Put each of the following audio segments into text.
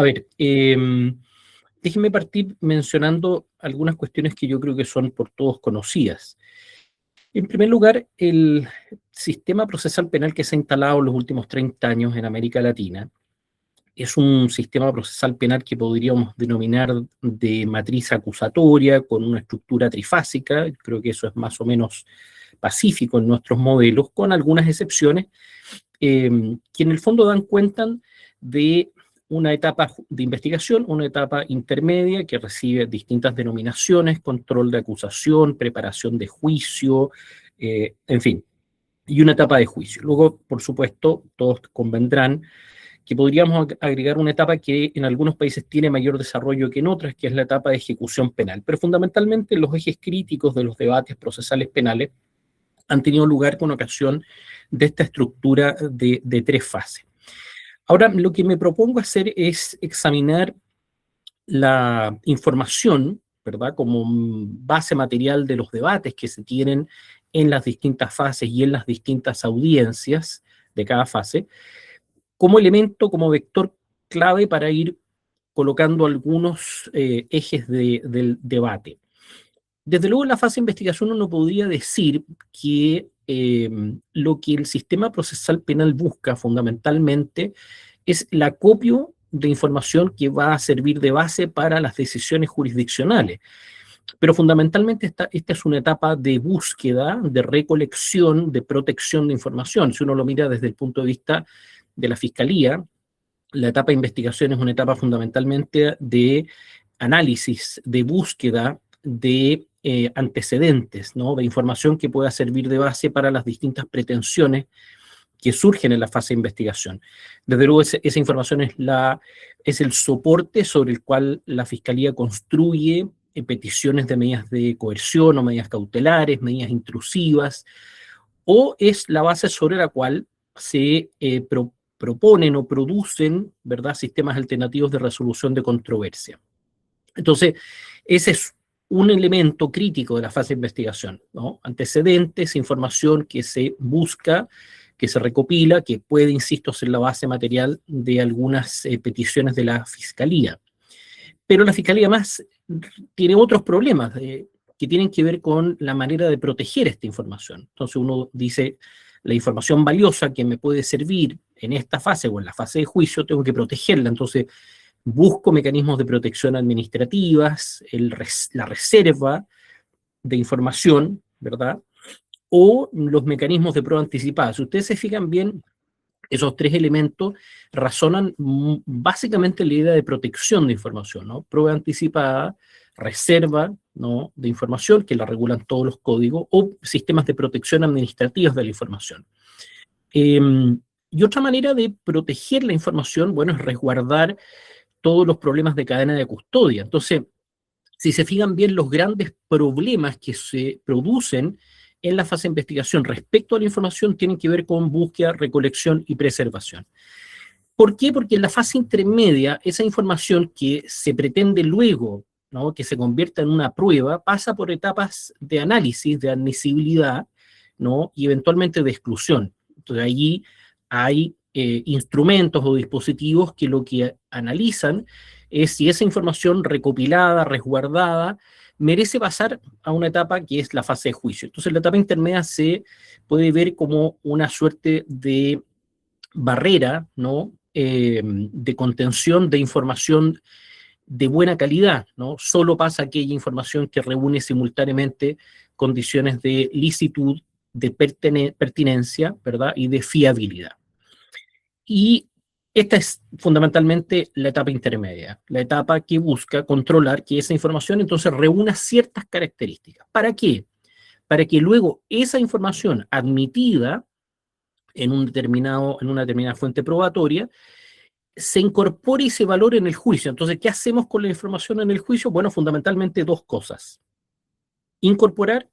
A ver, déjenme partir mencionando algunas cuestiones que yo creo que son por todos conocidas. En primer lugar, el sistema procesal penal que se ha instalado en los últimos 30 años en América Latina es un sistema procesal penal que podríamos denominar de matriz acusatoria, con una estructura trifásica. Creo que eso es más o menos pacífico en nuestros modelos, con algunas excepciones, que en el fondo dan cuenta de una etapa de investigación, una etapa intermedia que recibe distintas denominaciones: control de acusación, preparación de juicio, en fin, y una etapa de juicio. Luego, por supuesto, todos convendrán que podríamos agregar una etapa que en algunos países tiene mayor desarrollo que en otras, que es la etapa de ejecución penal. Pero fundamentalmente los ejes críticos de los debates procesales penales han tenido lugar con ocasión de esta estructura de tres fases. Ahora, lo que me propongo hacer es examinar la información, ¿verdad?, como base material de los debates que se tienen en las distintas fases y en las distintas audiencias de cada fase, como elemento, como vector clave para ir colocando algunos ejes del debate. Desde luego, en la fase de investigación uno podría decir que lo que el sistema procesal penal busca fundamentalmente es el acopio de información que va a servir de base para las decisiones jurisdiccionales. Pero fundamentalmente esta es una etapa de búsqueda, de recolección, de protección de información. Si uno lo mira desde el punto de vista de la Fiscalía, la etapa de investigación es una etapa fundamentalmente de análisis, de búsqueda de antecedentes, ¿no?, de información que pueda servir de base para las distintas pretensiones que surgen en la fase de investigación. Desde luego, esa información es el soporte sobre el cual la Fiscalía construye peticiones de medidas de coerción o medidas cautelares, medidas intrusivas, o es la base sobre la cual se proponen o producen, ¿verdad?, sistemas alternativos de resolución de controversia. Entonces, ese es un elemento crítico de la fase de investigación, ¿no? Antecedentes, información que se busca, que se recopila, que puede, insisto, ser la base material de algunas peticiones de la Fiscalía. Pero la Fiscalía más tiene otros problemas que tienen que ver con la manera de proteger esta información. Entonces uno dice, la información valiosa que me puede servir en esta fase o en la fase de juicio, tengo que protegerla. Entonces busco mecanismos de protección administrativas, la reserva de información, ¿verdad?, o los mecanismos de prueba anticipada. Si ustedes se fijan bien, esos tres elementos razonan básicamente la idea de protección de información, ¿no? Prueba anticipada, reserva, ¿no?, de información, que la regulan todos los códigos, o sistemas de protección administrativos de la información. Y otra manera de proteger la información, bueno, es resguardar todos los problemas de cadena de custodia. Entonces, si se fijan bien, los grandes problemas que se producen en la fase de investigación respecto a la información tienen que ver con búsqueda, recolección y preservación. ¿Por qué? Porque en la fase intermedia, esa información que se pretende luego, ¿no?, que se convierta en una prueba, pasa por etapas de análisis, de admisibilidad, ¿no?, y eventualmente de exclusión. Entonces allí hay instrumentos o dispositivos que lo que analizan es si esa información recopilada, resguardada, merece pasar a una etapa que es la fase de juicio. Entonces la etapa intermedia se puede ver como una suerte de barrera, ¿no?, de contención de información de buena calidad, ¿no? Solo pasa aquella información que reúne simultáneamente condiciones de licitud, de pertinencia, ¿verdad?, y de fiabilidad. Y esta es fundamentalmente la etapa intermedia, la etapa que busca controlar que esa información entonces reúna ciertas características. ¿Para qué? Para que luego esa información admitida en una determinada fuente probatoria se incorpore y se valore en el juicio. Entonces, ¿qué hacemos con la información en el juicio? Bueno, fundamentalmente dos cosas: incorporar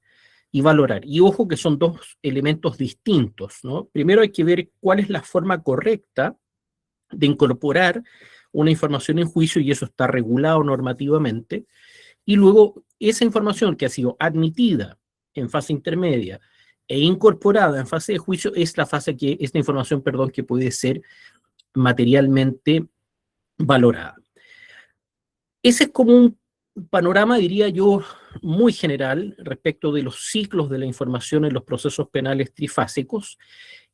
y valorar. Y ojo que son dos elementos distintos, ¿no? Primero hay que ver cuál es la forma correcta de incorporar una información en juicio, y eso está regulado normativamente. Y luego esa información que ha sido admitida en fase intermedia e incorporada en fase de juicio es esta información, que puede ser materialmente valorada. Ese es como un panorama, diría yo, muy general respecto de los ciclos de la información en los procesos penales trifásicos.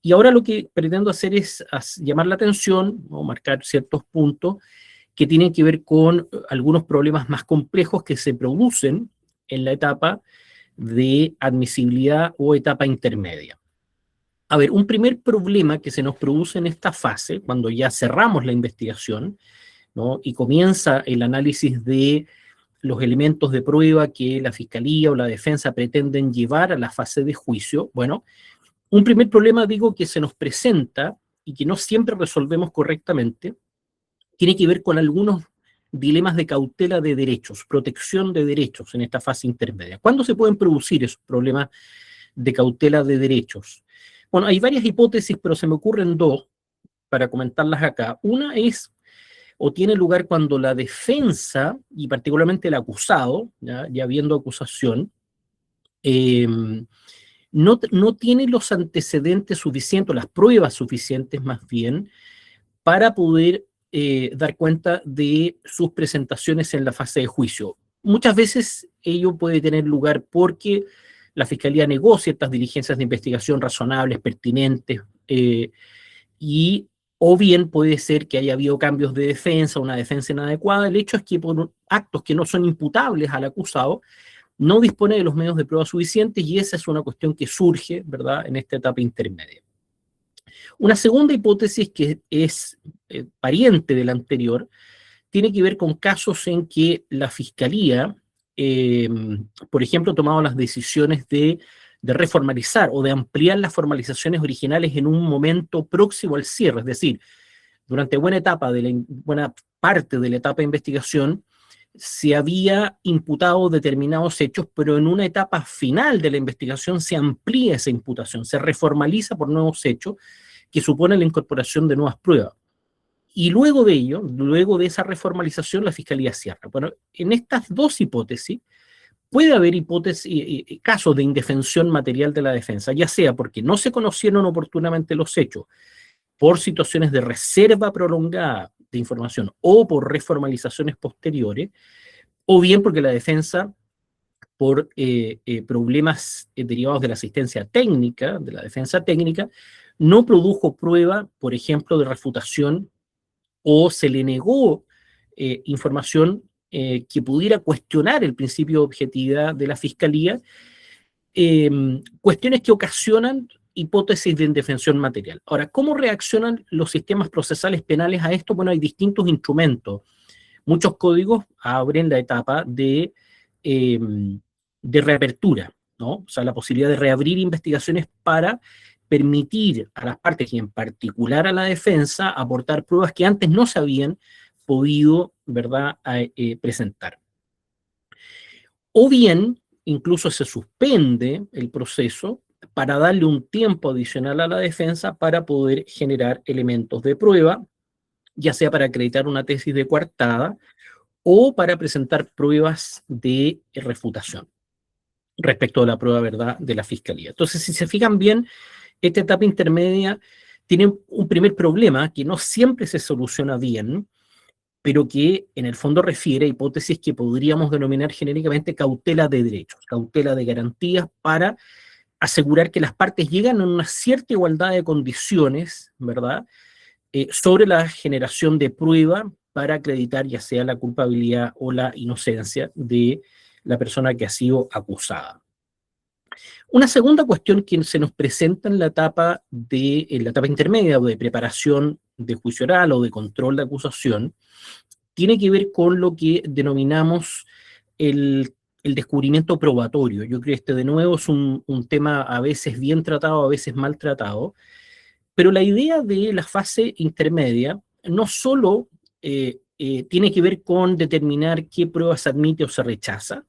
Y ahora lo que pretendo hacer es llamar la atención o marcar ciertos puntos que tienen que ver con algunos problemas más complejos que se producen en la etapa de admisibilidad o etapa intermedia. A ver, un primer problema que se nos produce en esta fase, cuando ya cerramos la investigación, ¿no?, y comienza el análisis de los elementos de prueba que la fiscalía o la defensa pretenden llevar a la fase de juicio. Bueno, un primer problema, digo, que se nos presenta y que no siempre resolvemos correctamente, tiene que ver con algunos dilemas de cautela de derechos, protección de derechos en esta fase intermedia. ¿Cuándo se pueden producir esos problemas de cautela de derechos? Bueno, hay varias hipótesis, pero se me ocurren dos para comentarlas acá. Una es, o tiene lugar cuando la defensa, y particularmente el acusado, ya habiendo acusación, no tiene los antecedentes suficientes, las pruebas suficientes más bien, para poder dar cuenta de sus presentaciones en la fase de juicio. Muchas veces ello puede tener lugar porque la Fiscalía negó ciertas diligencias de investigación razonables, pertinentes, y o bien puede ser que haya habido cambios de defensa, una defensa inadecuada. El hecho es que por actos que no son imputables al acusado, no dispone de los medios de prueba suficientes, y esa es una cuestión que surge, ¿verdad?, en esta etapa intermedia. Una segunda hipótesis que es pariente de la anterior, tiene que ver con casos en que la Fiscalía, por ejemplo, ha tomado las decisiones de reformalizar o de ampliar las formalizaciones originales en un momento próximo al cierre, es decir, durante buena parte de la etapa de investigación se había imputado determinados hechos, pero en una etapa final de la investigación se amplía esa imputación, se reformaliza por nuevos hechos que suponen la incorporación de nuevas pruebas. Y luego de ello, luego de esa reformalización, la Fiscalía cierra. Bueno, en estas dos hipótesis, puede haber casos de indefensión material de la defensa, ya sea porque no se conocieron oportunamente los hechos, por situaciones de reserva prolongada de información o por reformalizaciones posteriores, o bien porque la defensa, por problemas derivados de la asistencia técnica, de la defensa técnica, no produjo prueba, por ejemplo, de refutación, o se le negó información que pudiera cuestionar el principio de objetividad de la Fiscalía, cuestiones que ocasionan hipótesis de indefensión material. Ahora, ¿cómo reaccionan los sistemas procesales penales a esto? Bueno, hay distintos instrumentos. Muchos códigos abren la etapa de reapertura, ¿no? O sea, la posibilidad de reabrir investigaciones para permitir a las partes, y en particular a la defensa, aportar pruebas que antes no se habían podido, ¿verdad?, presentar. O bien, incluso se suspende el proceso para darle un tiempo adicional a la defensa para poder generar elementos de prueba, ya sea para acreditar una tesis de coartada o para presentar pruebas de refutación respecto de la prueba, ¿verdad?, de la Fiscalía. Entonces, si se fijan bien, esta etapa intermedia tiene un primer problema que no siempre se soluciona bien, pero que en el fondo refiere a hipótesis que podríamos denominar genéricamente cautela de derechos, cautela de garantías, para asegurar que las partes llegan a una cierta igualdad de condiciones, ¿verdad?, sobre la generación de prueba para acreditar ya sea la culpabilidad o la inocencia de la persona que ha sido acusada. Una segunda cuestión que se nos presenta en la etapa intermedia o de preparación de juicio oral o de control de acusación tiene que ver con lo que denominamos el descubrimiento probatorio. Yo creo que este de nuevo es un tema a veces bien tratado, a veces mal tratado, pero la idea de la fase intermedia no solo tiene que ver con determinar qué pruebas se admite o se rechaza.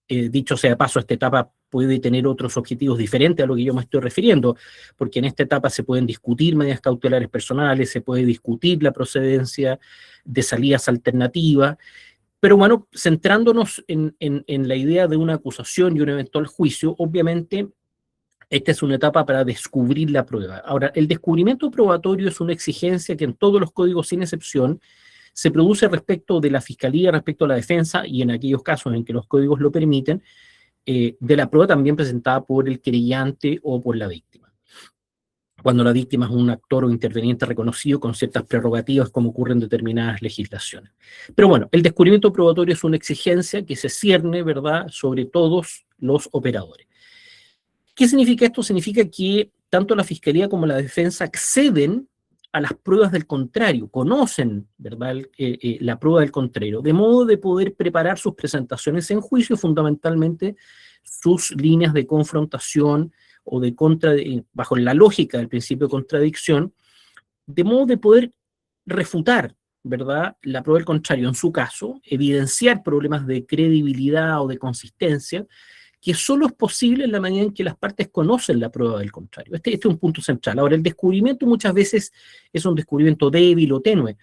Dicho sea de paso, esta etapa puede tener otros objetivos diferentes a lo que yo me estoy refiriendo, porque en esta etapa se pueden discutir medidas cautelares personales, se puede discutir la procedencia de salidas alternativas, pero bueno, centrándonos en la idea de una acusación y un eventual juicio, obviamente esta es una etapa para descubrir la prueba. Ahora, el descubrimiento probatorio es una exigencia que en todos los códigos, sin excepción, se produce respecto de la fiscalía, respecto a la defensa, y en aquellos casos en que los códigos lo permiten, de la prueba también presentada por el querellante o por la víctima. Cuando la víctima es un actor o interveniente reconocido con ciertas prerrogativas como ocurre en determinadas legislaciones. Pero bueno, el descubrimiento probatorio es una exigencia que se cierne, ¿verdad?, sobre todos los operadores. ¿Qué significa esto? Significa que tanto la Fiscalía como la defensa acceden a las pruebas del contrario, conocen, ¿verdad?, la prueba del contrario, de modo de poder preparar sus presentaciones en juicio, fundamentalmente sus líneas de confrontación o bajo la lógica del principio de contradicción, de modo de poder refutar, ¿verdad?, la prueba del contrario en su caso, evidenciar problemas de credibilidad o de consistencia, que solo es posible en la medida en que las partes conocen la prueba del contrario. Este es un punto central. Ahora, el descubrimiento muchas veces es un descubrimiento débil o tenue.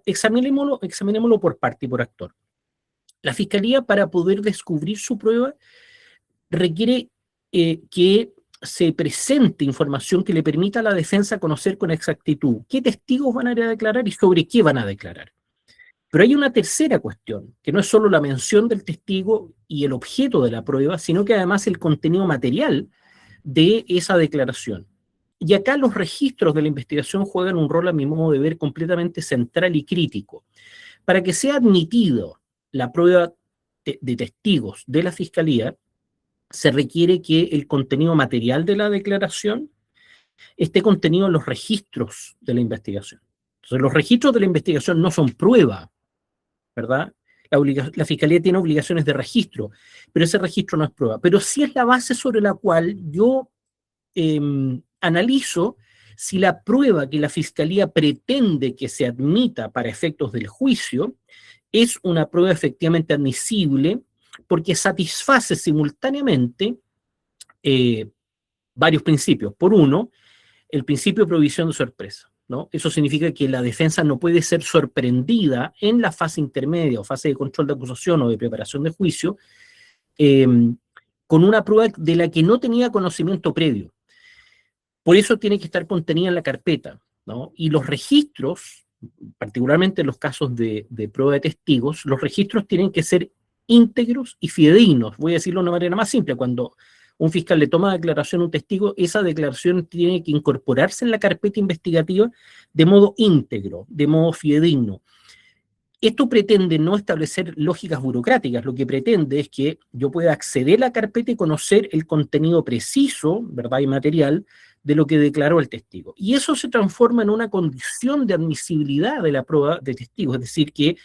Examinémoslo por parte y por actor. La Fiscalía, para poder descubrir su prueba, requiere que se presente información que le permita a la defensa conocer con exactitud qué testigos van a ir a declarar y sobre qué van a declarar. Pero hay una tercera cuestión, que no es solo la mención del testigo y el objeto de la prueba, sino que además el contenido material de esa declaración. Y acá los registros de la investigación juegan un rol, a mi modo de ver, completamente central y crítico. Para que sea admitido la prueba de testigos de la Fiscalía, se requiere que el contenido material de la declaración esté contenido en los registros de la investigación. Entonces, los registros de la investigación no son prueba, ¿verdad? La Fiscalía tiene obligaciones de registro, pero ese registro no es prueba. Pero sí es la base sobre la cual yo analizo si la prueba que la Fiscalía pretende que se admita para efectos del juicio es una prueba efectivamente admisible, porque satisface simultáneamente varios principios. Por uno, el principio de prohibición de sorpresa, ¿no? Eso significa que la defensa no puede ser sorprendida en la fase intermedia o fase de control de acusación o de preparación de juicio con una prueba de la que no tenía conocimiento previo. Por eso tiene que estar contenida en la carpeta, ¿no? Y los registros, particularmente en los casos de prueba de testigos, los registros tienen que ser íntegros y fidedignos. Voy a decirlo de una manera más simple. Cuando un fiscal le toma declaración a un testigo, esa declaración tiene que incorporarse en la carpeta investigativa de modo íntegro, de modo fidedigno. Esto pretende no establecer lógicas burocráticas, lo que pretende es que yo pueda acceder a la carpeta y conocer el contenido preciso, ¿verdad?, y material de lo que declaró el testigo. Y eso se transforma en una condición de admisibilidad de la prueba de testigo, es decir, que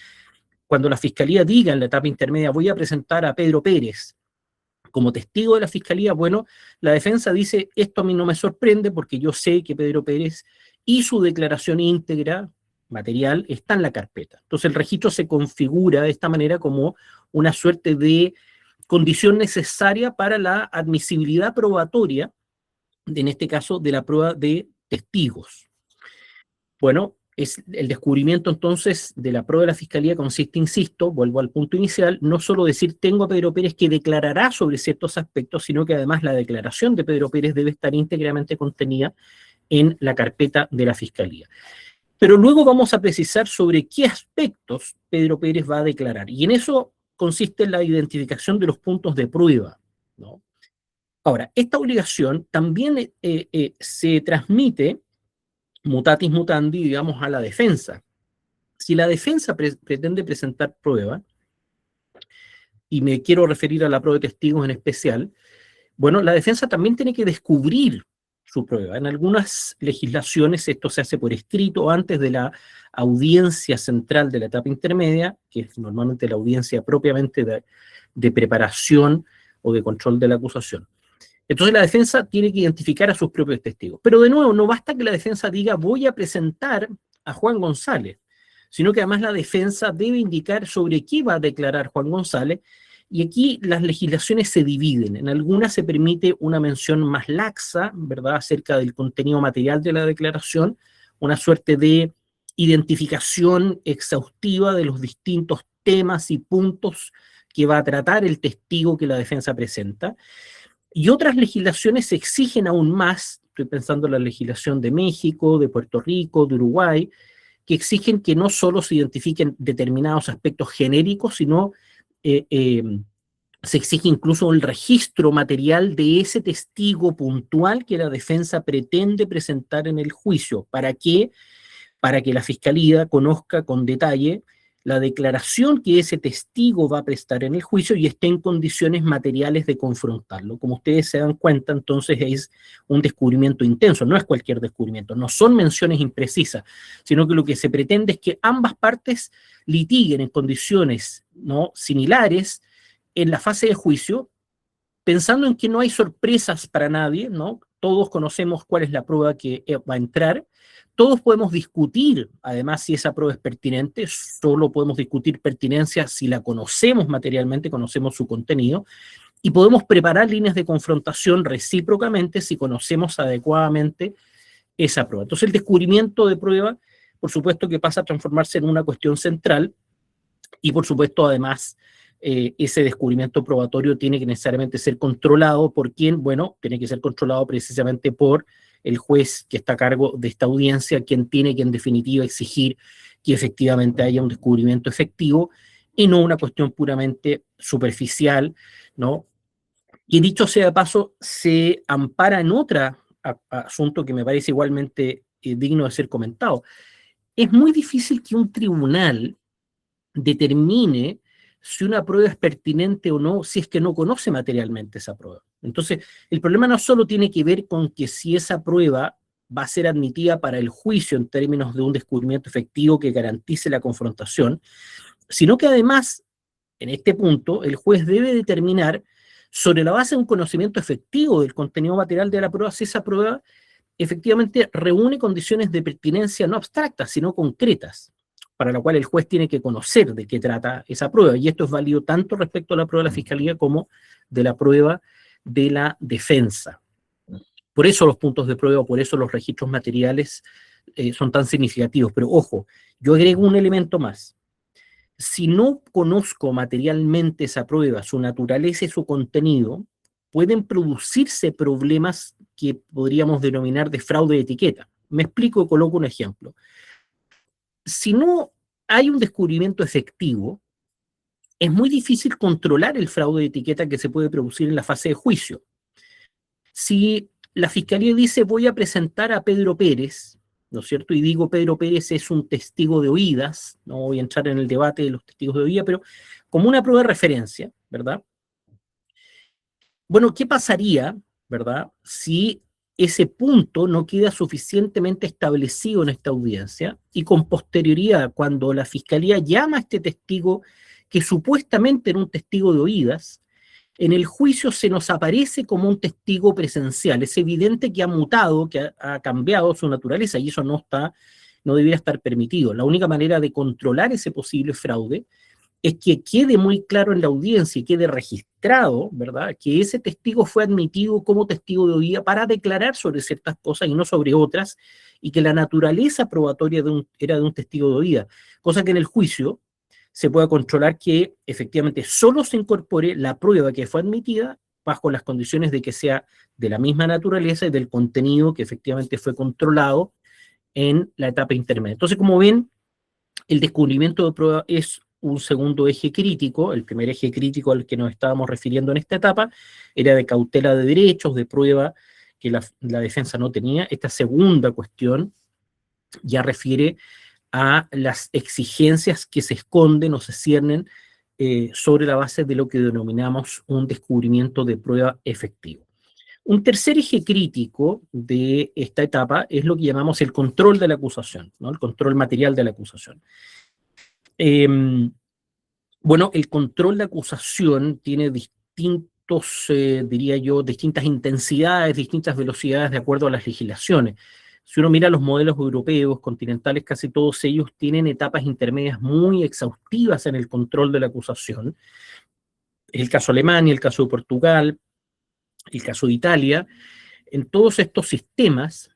cuando la Fiscalía diga en la etapa intermedia voy a presentar a Pedro Pérez como testigo de la Fiscalía, bueno, la defensa dice, esto a mí no me sorprende porque yo sé que Pedro Pérez y su declaración íntegra, material, está en la carpeta. Entonces el registro se configura de esta manera como una suerte de condición necesaria para la admisibilidad probatoria, en este caso de la prueba de testigos. Bueno, es el descubrimiento entonces de la prueba de la Fiscalía consiste, insisto, vuelvo al punto inicial, no solo decir tengo a Pedro Pérez que declarará sobre ciertos aspectos, sino que además la declaración de Pedro Pérez debe estar íntegramente contenida en la carpeta de la Fiscalía. Pero luego vamos a precisar sobre qué aspectos Pedro Pérez va a declarar. Y en eso consiste la identificación de los puntos de prueba, ¿no? Ahora, esta obligación también se transmite mutatis mutandi, digamos, a la defensa. Si la defensa pretende presentar prueba, y me quiero referir a la prueba de testigos en especial, bueno, la defensa también tiene que descubrir su prueba. En algunas legislaciones esto se hace por escrito antes de la audiencia central de la etapa intermedia, que es normalmente la audiencia propiamente de preparación o de control de la acusación. Entonces la defensa tiene que identificar a sus propios testigos. Pero de nuevo, no basta que la defensa diga voy a presentar a Juan González, sino que además la defensa debe indicar sobre qué va a declarar Juan González. Y aquí las legislaciones se dividen. En algunas se permite una mención más laxa, ¿verdad?, acerca del contenido material de la declaración, una suerte de identificación exhaustiva de los distintos temas y puntos que va a tratar el testigo que la defensa presenta. Y otras legislaciones exigen aún más, estoy pensando en la legislación de México, de Puerto Rico, de Uruguay, que exigen que no solo se identifiquen determinados aspectos genéricos, sino se exige incluso el registro material de ese testigo puntual que la defensa pretende presentar en el juicio. ¿Para qué? Para que la fiscalía conozca con detalle la declaración que ese testigo va a prestar en el juicio y esté en condiciones materiales de confrontarlo. Como ustedes se dan cuenta, entonces es un descubrimiento intenso, no es cualquier descubrimiento, no son menciones imprecisas, sino que lo que se pretende es que ambas partes litiguen en condiciones, ¿no?, similares en la fase de juicio, pensando en que no hay sorpresas para nadie, ¿no? Todos conocemos cuál es la prueba que va a entrar, todos podemos discutir, además, si esa prueba es pertinente, solo podemos discutir pertinencia si la conocemos materialmente, conocemos su contenido, y podemos preparar líneas de confrontación recíprocamente si conocemos adecuadamente esa prueba. Entonces, el descubrimiento de prueba, por supuesto que pasa a transformarse en una cuestión central, y por supuesto, además, ese descubrimiento probatorio tiene que necesariamente ser controlado por quién. Bueno, tiene que ser controlado precisamente por el juez que está a cargo de esta audiencia, quien tiene que en definitiva exigir que efectivamente haya un descubrimiento efectivo y no una cuestión puramente superficial, ¿no? Y dicho sea de paso, se ampara en otro asunto que me parece igualmente digno de ser comentado. Es muy difícil que un tribunal determine si una prueba es pertinente o no, si es que no conoce materialmente esa prueba. Entonces, el problema no solo tiene que ver con que si esa prueba va a ser admitida para el juicio en términos de un descubrimiento efectivo que garantice la confrontación, sino que además, en este punto, el juez debe determinar, sobre la base de un conocimiento efectivo del contenido material de la prueba, si esa prueba efectivamente reúne condiciones de pertinencia no abstractas, sino concretas, para la cual el juez tiene que conocer de qué trata esa prueba. Y esto es válido tanto respecto a la prueba de la fiscalía como de la prueba de la defensa. Por eso los puntos de prueba, por eso los registros materiales son tan significativos. Pero ojo, yo agrego un elemento más. Si no conozco materialmente esa prueba, su naturaleza y su contenido, pueden producirse problemas que podríamos denominar de fraude de etiqueta. Me explico y coloco un ejemplo. Si no hay un descubrimiento efectivo, es muy difícil controlar el fraude de etiqueta que se puede producir en la fase de juicio. Si la fiscalía dice voy a presentar a Pedro Pérez, ¿no es cierto? Y digo Pedro Pérez es un testigo de oídas, no voy a entrar en el debate de los testigos de oídas, pero como una prueba de referencia, ¿verdad? Bueno, ¿qué pasaría, verdad, si ese punto no queda suficientemente establecido en esta audiencia y con posterioridad, cuando la fiscalía llama a este testigo que supuestamente era un testigo de oídas, en el juicio se nos aparece como un testigo presencial? Es evidente que ha mutado, que ha cambiado su naturaleza y eso no debería estar permitido. La única manera de controlar ese posible fraude es que quede muy claro en la audiencia y quede registrado, ¿verdad?, que ese testigo fue admitido como testigo de oída para declarar sobre ciertas cosas y no sobre otras, y que la naturaleza probatoria era de un testigo de oída, cosa que en el juicio se pueda controlar que efectivamente solo se incorpore la prueba que fue admitida bajo las condiciones de que sea de la misma naturaleza y del contenido que efectivamente fue controlado en la etapa intermedia. Entonces, como ven, el descubrimiento de prueba es un segundo eje crítico. El primer eje crítico al que nos estábamos refiriendo en esta etapa era de cautela de derechos, de prueba que la defensa no tenía. Esta segunda cuestión ya refiere a las exigencias que se esconden o se ciernen sobre la base de lo que denominamos un descubrimiento de prueba efectivo. Un tercer eje crítico de esta etapa es lo que llamamos el control de la acusación, ¿no? El control material de la acusación. Bueno, el control de acusación tiene diría yo, distintas intensidades, distintas velocidades de acuerdo a las legislaciones. Si uno mira los modelos europeos, continentales, casi todos ellos tienen etapas intermedias muy exhaustivas en el control de la acusación. El caso de Alemania, el caso de Portugal, el caso de Italia. En todos estos sistemas,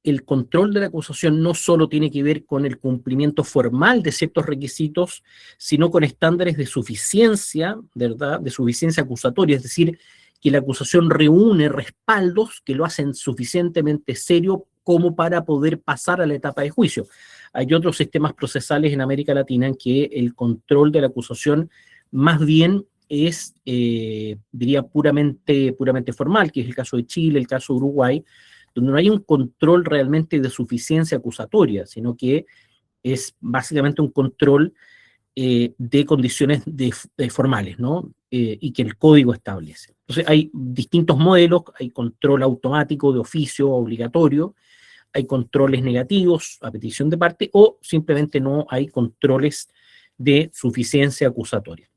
el control de la acusación no solo tiene que ver con el cumplimiento formal de ciertos requisitos, sino con estándares de suficiencia, ¿verdad?, de suficiencia acusatoria, es decir, que la acusación reúne respaldos que lo hacen suficientemente serio como para poder pasar a la etapa de juicio. Hay otros sistemas procesales en América Latina en que el control de la acusación más bien es, diría, puramente formal, que es el caso de Chile, el caso de Uruguay, donde no hay un control realmente de suficiencia acusatoria, sino que es básicamente un control de condiciones formales, ¿no? Y que el código establece. Entonces hay distintos modelos, hay control automático de oficio obligatorio, hay controles negativos a petición de parte o simplemente no hay controles de suficiencia acusatoria.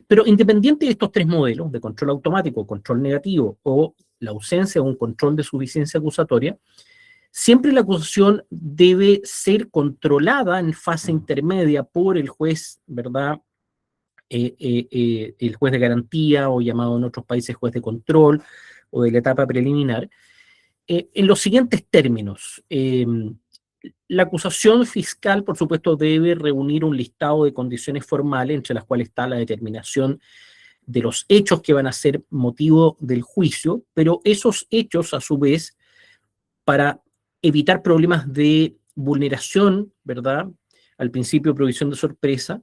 Pero independiente de estos tres modelos, de control automático, control negativo o la ausencia de un control de suficiencia acusatoria, siempre la acusación debe ser controlada en fase intermedia por el juez, ¿verdad? El juez de garantía o llamado en otros países juez de control o de la etapa preliminar, en los siguientes términos. La acusación fiscal, por supuesto, debe reunir un listado de condiciones formales, entre las cuales está la determinación de los hechos que van a ser motivo del juicio, pero esos hechos, a su vez, para evitar problemas de vulneración, ¿verdad?, al principio de provisión de sorpresa,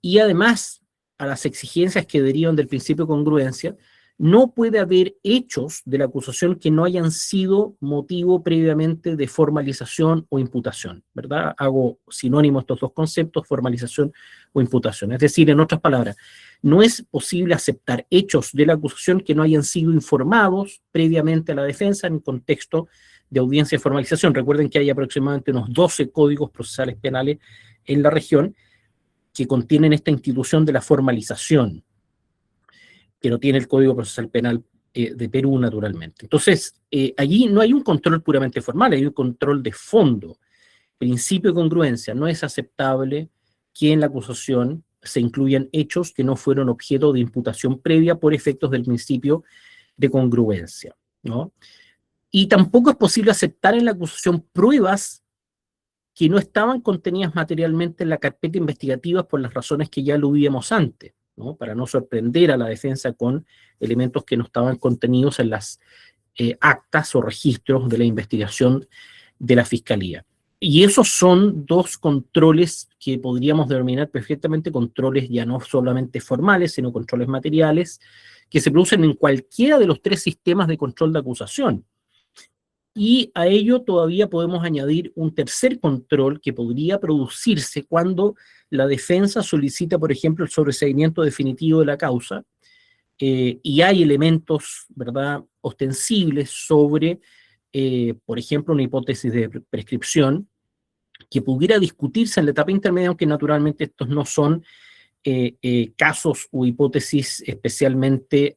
y además a las exigencias que derivan del principio de congruencia, no puede haber hechos de la acusación que no hayan sido motivo previamente de formalización o imputación, ¿verdad? Hago sinónimo estos dos conceptos, formalización o imputación. Es decir, en otras palabras, no es posible aceptar hechos de la acusación que no hayan sido informados previamente a la defensa en contexto de audiencia y formalización. Recuerden que hay aproximadamente unos 12 códigos procesales penales en la región que contienen esta institución de la formalización, que no tiene el Código Procesal Penal de Perú, naturalmente. Entonces, allí no hay un control puramente formal, hay un control de fondo. Principio de congruencia: no es aceptable que en la acusación se incluyan hechos que no fueron objeto de imputación previa por efectos del principio de congruencia, ¿no? Y tampoco es posible aceptar en la acusación pruebas que no estaban contenidas materialmente en la carpeta investigativa por las razones que ya aludíamos antes, ¿no? Para no sorprender a la defensa con elementos que no estaban contenidos en las actas o registros de la investigación de la Fiscalía. Y esos son dos controles que podríamos denominar perfectamente controles ya no solamente formales, sino controles materiales, que se producen en cualquiera de los tres sistemas de control de acusación. Y a ello todavía podemos añadir un tercer control que podría producirse cuando la defensa solicita, por ejemplo, el sobreseimiento definitivo de la causa, y hay elementos, ¿verdad?, ostensibles sobre, por ejemplo, una hipótesis de prescripción que pudiera discutirse en la etapa intermedia, aunque naturalmente estos no son casos o hipótesis especialmente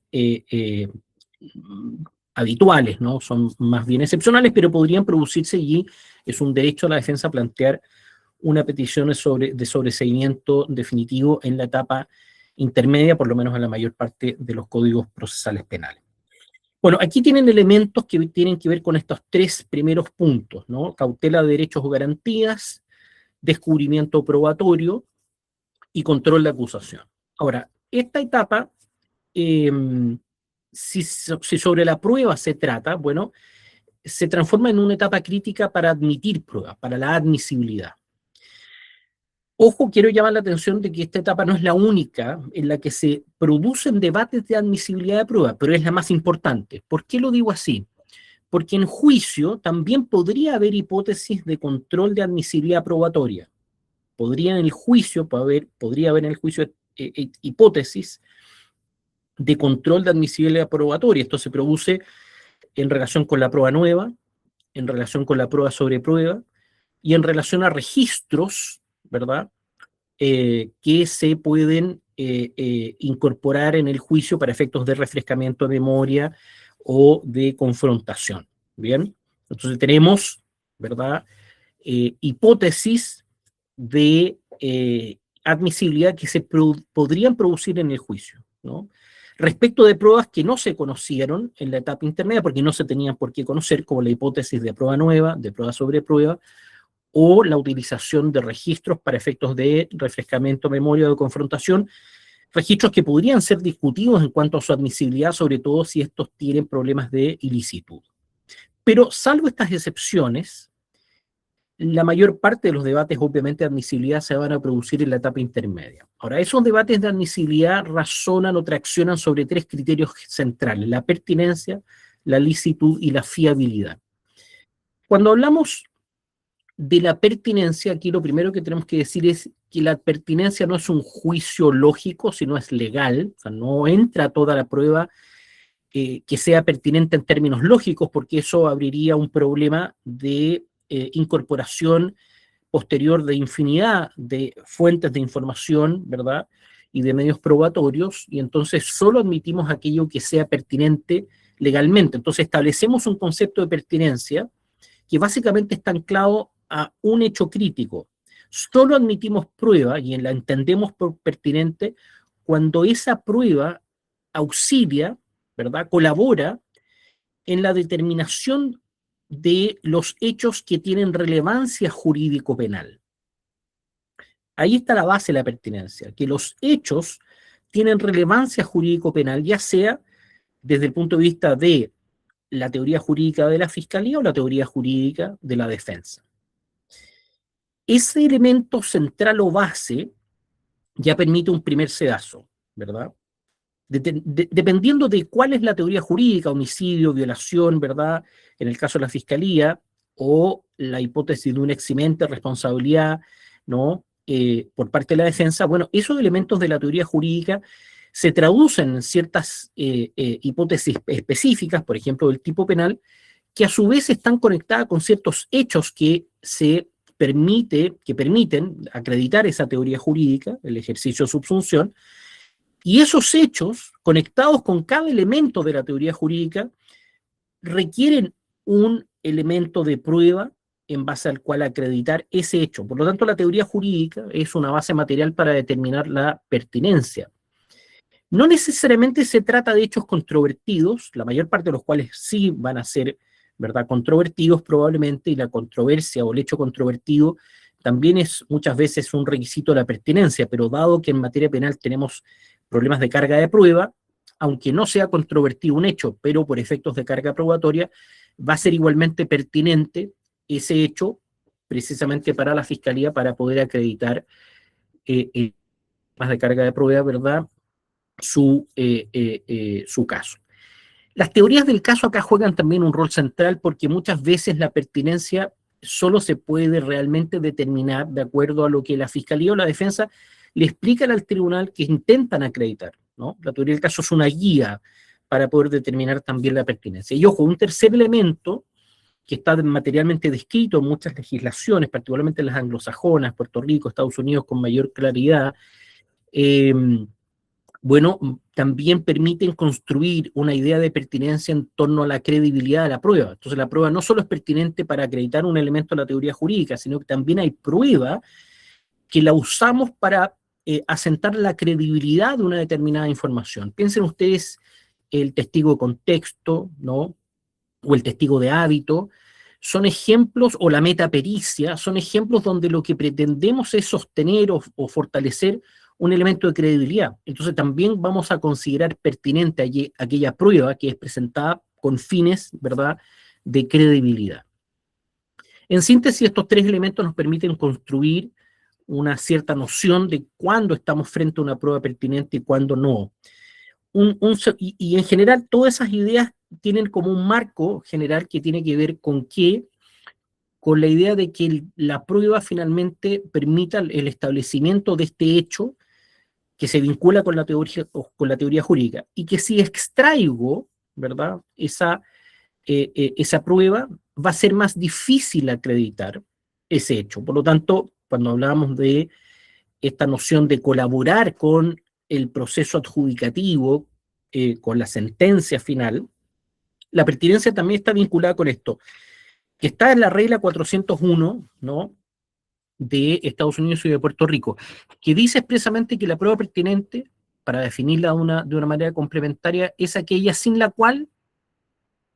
habituales, ¿no? Son más bien excepcionales, pero podrían producirse y es un derecho a la defensa plantear una petición de sobreseimiento definitivo en la etapa intermedia, por lo menos en la mayor parte de los códigos procesales penales. Bueno, aquí tienen elementos que tienen que ver con estos tres primeros puntos, ¿no? Cautela de derechos o garantías, descubrimiento probatorio y control de acusación. Ahora, esta etapa, si sobre la prueba se trata, bueno, se transforma en una etapa crítica para admitir pruebas, para la admisibilidad. Ojo, quiero llamar la atención de que esta etapa no es la única en la que se producen debates de admisibilidad de prueba, pero es la más importante. ¿Por qué lo digo así? Porque en juicio también podría haber hipótesis de control de admisibilidad probatoria. Podría haber en el juicio hipótesis de control de admisibilidad probatoria. Esto se produce en relación con la prueba nueva, en relación con la prueba sobre prueba y en relación a registros, ¿verdad?, que se pueden incorporar en el juicio para efectos de refrescamiento de memoria o de confrontación. Bien, entonces tenemos, ¿verdad?, hipótesis de admisibilidad que se podrían producir en el juicio, ¿no? Respecto de pruebas que no se conocieron en la etapa intermedia, porque no se tenían por qué conocer, como la hipótesis de prueba nueva, de prueba sobre prueba, o la utilización de registros para efectos de refrescamiento, memoria o de confrontación, registros que podrían ser discutidos en cuanto a su admisibilidad, sobre todo si estos tienen problemas de ilicitud. Pero salvo estas excepciones, la mayor parte de los debates, obviamente, de admisibilidad se van a producir en la etapa intermedia. Ahora, esos debates de admisibilidad razonan o traccionan sobre 3 criterios centrales: la pertinencia, la licitud y la fiabilidad. Cuando hablamos de la pertinencia, aquí lo primero que tenemos que decir es que la pertinencia no es un juicio lógico, sino es legal. O sea, no entra toda la prueba que sea pertinente en términos lógicos, porque eso abriría un problema de incorporación posterior de infinidad de fuentes de información, ¿verdad? Y de medios probatorios, y entonces solo admitimos aquello que sea pertinente legalmente. Entonces establecemos un concepto de pertinencia que básicamente está anclado a un hecho crítico. Solo admitimos prueba, y la entendemos por pertinente, cuando esa prueba auxilia, ¿verdad? Colabora en la determinación de los hechos que tienen relevancia jurídico-penal. Ahí está la base de la pertinencia, que los hechos tienen relevancia jurídico-penal, ya sea desde el punto de vista de la teoría jurídica de la Fiscalía o la teoría jurídica de la defensa. Ese elemento central o base ya permite un primer sedazo, ¿verdad? Dependiendo de cuál es la teoría jurídica, homicidio, violación, ¿verdad? En el caso de la Fiscalía, o la hipótesis de una eximente responsabilidad, ¿no? Por parte de la defensa, bueno, esos elementos de la teoría jurídica se traducen en ciertas hipótesis específicas, por ejemplo, del tipo penal, que a su vez están conectadas con ciertos hechos que permiten acreditar esa teoría jurídica, el ejercicio de subsunción, y esos hechos, conectados con cada elemento de la teoría jurídica, requieren un elemento de prueba en base al cual acreditar ese hecho. Por lo tanto, la teoría jurídica es una base material para determinar la pertinencia. No necesariamente se trata de hechos controvertidos, la mayor parte de los cuales sí van a ser, ¿verdad?, controvertidos probablemente, y la controversia o el hecho controvertido también es muchas veces un requisito de la pertinencia, pero dado que en materia penal tenemos problemas de carga de prueba, aunque no sea controvertido un hecho, pero por efectos de carga probatoria, va a ser igualmente pertinente ese hecho precisamente para la Fiscalía para poder acreditar más de carga de prueba, ¿verdad?, su caso. Las teorías del caso acá juegan también un rol central porque muchas veces la pertinencia solo se puede realmente determinar de acuerdo a lo que la Fiscalía o la Defensa le explican al tribunal que intentan acreditar, ¿no? La teoría del caso es una guía para poder determinar también la pertinencia. Y ojo, un tercer elemento que está materialmente descrito en muchas legislaciones, particularmente en las anglosajonas, Puerto Rico, Estados Unidos, con mayor claridad, bueno, también permiten construir una idea de pertinencia en torno a la credibilidad de la prueba. Entonces la prueba no solo es pertinente para acreditar un elemento de la teoría jurídica, sino que también hay prueba que la usamos para asentar la credibilidad de una determinada información. Piensen ustedes el testigo de contexto, ¿no?, o el testigo de hábito, son ejemplos, o la metapericia, son ejemplos donde lo que pretendemos es sostener o fortalecer un elemento de credibilidad. Entonces también vamos a considerar pertinente aquella prueba que es presentada con fines, ¿verdad?, de credibilidad. En síntesis, estos 3 elementos nos permiten construir una cierta noción de cuándo estamos frente a una prueba pertinente y cuándo no. Y en general todas esas ideas tienen como un marco general que tiene que ver con la idea de que la prueba finalmente permita el establecimiento de este hecho que se vincula con la teoría jurídica, y que si extraigo, ¿verdad?, esa prueba, va a ser más difícil acreditar ese hecho. Por lo tanto, cuando hablábamos de esta noción de colaborar con el proceso adjudicativo, con la sentencia final, la pertinencia también está vinculada con esto, que está en la regla 401, ¿no?, de Estados Unidos y de Puerto Rico, que dice expresamente que la prueba pertinente, para definirla de una manera complementaria, es aquella sin la cual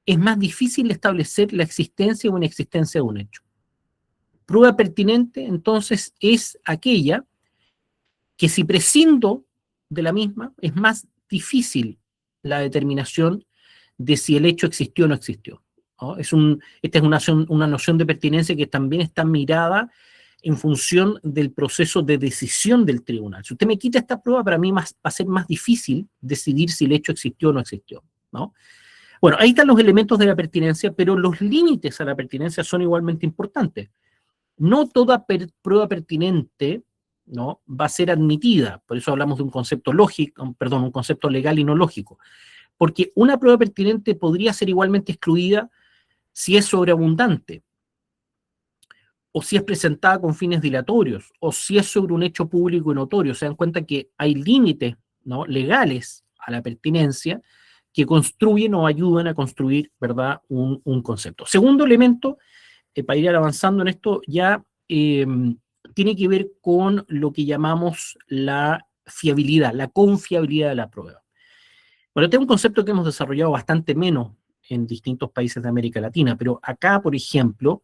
es más difícil establecer la existencia o inexistencia de un hecho. Prueba pertinente, entonces, es aquella que, si prescindo de la misma, es más difícil la determinación de si el hecho existió o no existió. ¿no? Esta es una noción de pertinencia que también está mirada en función del proceso de decisión del tribunal. Si usted me quita esta prueba, para mí va a ser más difícil decidir si el hecho existió o no existió, ¿no? Bueno, ahí están los elementos de la pertinencia, pero los límites a la pertinencia son igualmente importantes. No toda prueba pertinente, ¿no?, va a ser admitida, por eso hablamos de un concepto lógico, perdón, un concepto legal y no lógico, porque una prueba pertinente podría ser igualmente excluida si es sobreabundante, o si es presentada con fines dilatorios, o si es sobre un hecho público y notorio. Se dan cuenta que hay límites, ¿no?, legales a la pertinencia que construyen o ayudan a construir, ¿verdad?, un concepto. Segundo elemento, para ir avanzando en esto, ya tiene que ver con lo que llamamos la fiabilidad, la confiabilidad de la prueba. Bueno, este es un concepto que hemos desarrollado bastante menos en distintos países de América Latina, pero acá, por ejemplo,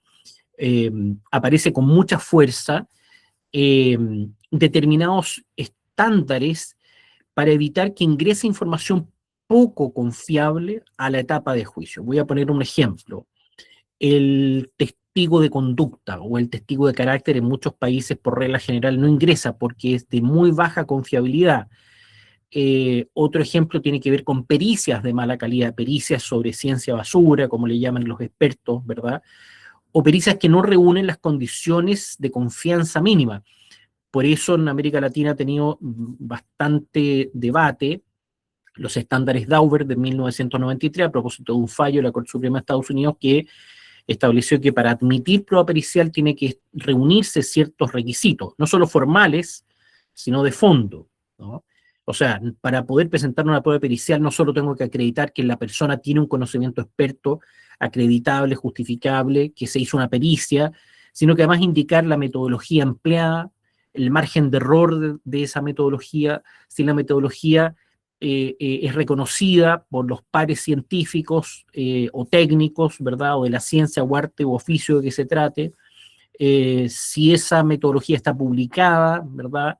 aparece con mucha fuerza determinados estándares para evitar que ingrese información poco confiable a la etapa de juicio. Voy a poner un ejemplo. El testigo de conducta o el testigo de carácter en muchos países por regla general no ingresa porque es de muy baja confiabilidad. Otro ejemplo tiene que ver con pericias de mala calidad, pericias sobre ciencia basura, como le llaman los expertos, ¿verdad? O pericias que no reúnen las condiciones de confianza mínima. Por eso en América Latina ha tenido bastante debate los estándares Dauber de 1993 a propósito de un fallo de la Corte Suprema de Estados Unidos que estableció que para admitir prueba pericial tiene que reunirse ciertos requisitos, no solo formales, sino de fondo, ¿no? O sea, para poder presentar una prueba pericial no solo tengo que acreditar que la persona tiene un conocimiento experto, acreditable, justificable, que se hizo una pericia, sino que además indicar la metodología empleada, el margen de error de esa metodología, si la metodología es reconocida por los pares científicos o técnicos, ¿verdad?, o de la ciencia o arte o oficio de que se trate, si esa metodología está publicada, ¿verdad?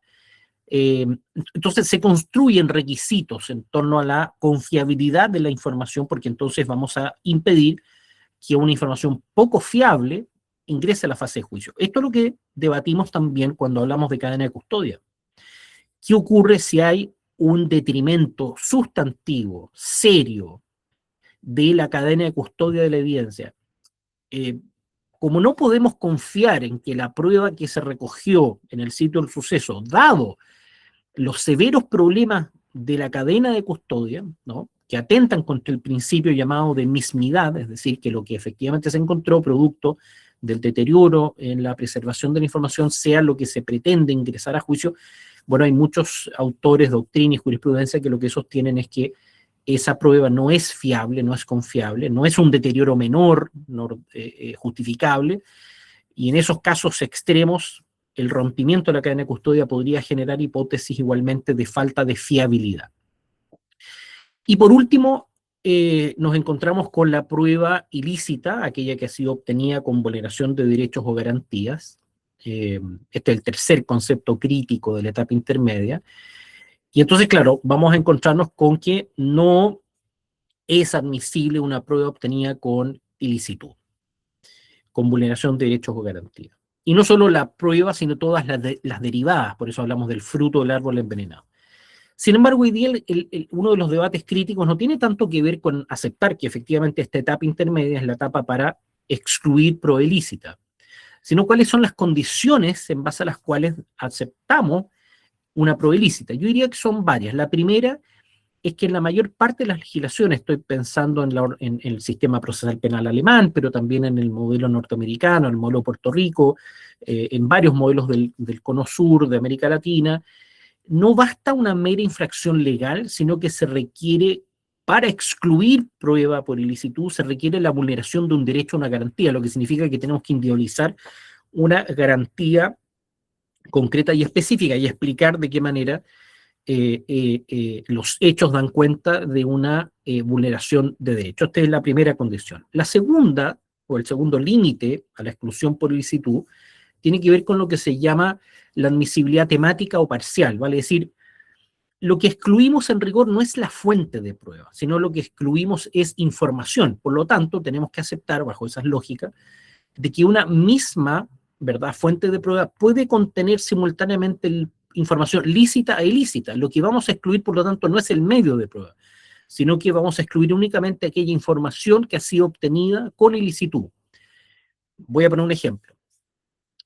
Entonces se construyen requisitos en torno a la confiabilidad de la información, porque entonces vamos a impedir que una información poco fiable ingrese a la fase de juicio. Esto es lo que debatimos también cuando hablamos de cadena de custodia. ¿Qué ocurre si hay un detrimento sustantivo, serio, de la cadena de custodia de la evidencia? Como no podemos confiar en que la prueba que se recogió en el sitio del suceso, dado los severos problemas de la cadena de custodia, ¿no?, que atentan contra el principio llamado de mismidad, es decir, que lo que efectivamente se encontró producto del deterioro en la preservación de la información sea lo que se pretende ingresar a juicio. Bueno, hay muchos autores, doctrina y jurisprudencia que lo que sostienen es que esa prueba no es fiable, no es confiable, no es un deterioro menor, justificable, y en esos casos extremos el rompimiento de la cadena de custodia podría generar hipótesis igualmente de falta de fiabilidad. Y por último, nos encontramos con la prueba ilícita, aquella que ha sido obtenida con vulneración de derechos o garantías. Este es el tercer concepto crítico de la etapa intermedia. Y entonces, claro, vamos a encontrarnos con que no es admisible una prueba obtenida con ilicitud, con vulneración de derechos o garantías. Y no solo la prueba, sino todas las derivadas, por eso hablamos del fruto del árbol envenenado. Sin embargo, hoy día uno de los debates críticos no tiene tanto que ver con aceptar que efectivamente esta etapa intermedia es la etapa para excluir prueba ilícita, sino cuáles son las condiciones en base a las cuales aceptamos una prueba ilícita. Yo diría que son varias. La primera es que en la mayor parte de las legislaciones, estoy pensando en el sistema procesal penal alemán, pero también en el modelo norteamericano, el modelo de Puerto Rico, en varios modelos del Cono Sur, de América Latina, no basta una mera infracción legal, sino que se requiere, para excluir prueba por ilicitud, se requiere la vulneración de un derecho a una garantía, lo que significa que tenemos que individualizar una garantía concreta y específica y explicar de qué manera los hechos dan cuenta de una vulneración de derecho. Esta es la primera condición. La segunda, o el segundo límite a la exclusión por ilicitud, tiene que ver con lo que se llama la admisibilidad temática o parcial, vale decir, lo que excluimos en rigor no es la fuente de prueba, sino lo que excluimos es información. Por lo tanto, tenemos que aceptar, bajo esas lógicas, de que una misma, ¿verdad?, fuente de prueba puede contener simultáneamente información lícita e ilícita. Lo que vamos a excluir, por lo tanto, no es el medio de prueba, sino que vamos a excluir únicamente aquella información que ha sido obtenida con ilicitud. Voy a poner un ejemplo.